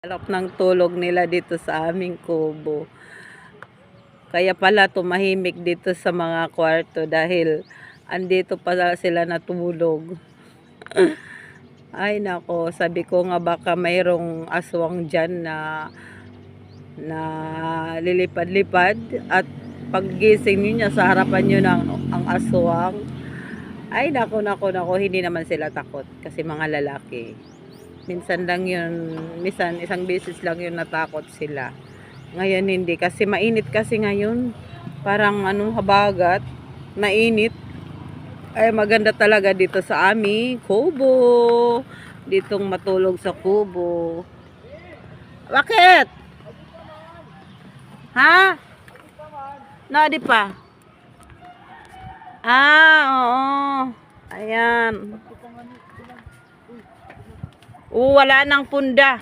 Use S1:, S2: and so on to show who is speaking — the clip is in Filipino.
S1: Sarap ng tulog nila dito sa aming kubo. Kaya pala tumahimik dito sa mga kwarto dahil andito pala sila natulog. Ay nako, sabi ko nga baka mayroong aswang dyan na lilipad-lipad at paggising niyo sa harapan niyo ng ang aswang. Ay nako, hindi naman sila takot kasi mga lalaki. Minsan lang yun, minsan isang beses lang yun natakot sila. Ngayon hindi kasi mainit kasi ngayon. Parang habagat, mainit. Ay maganda talaga dito sa amin, kubo. Ditong matulog sa kubo. Bakit? Ha? No, di pa. Oo. Ayan. Wala nang punda.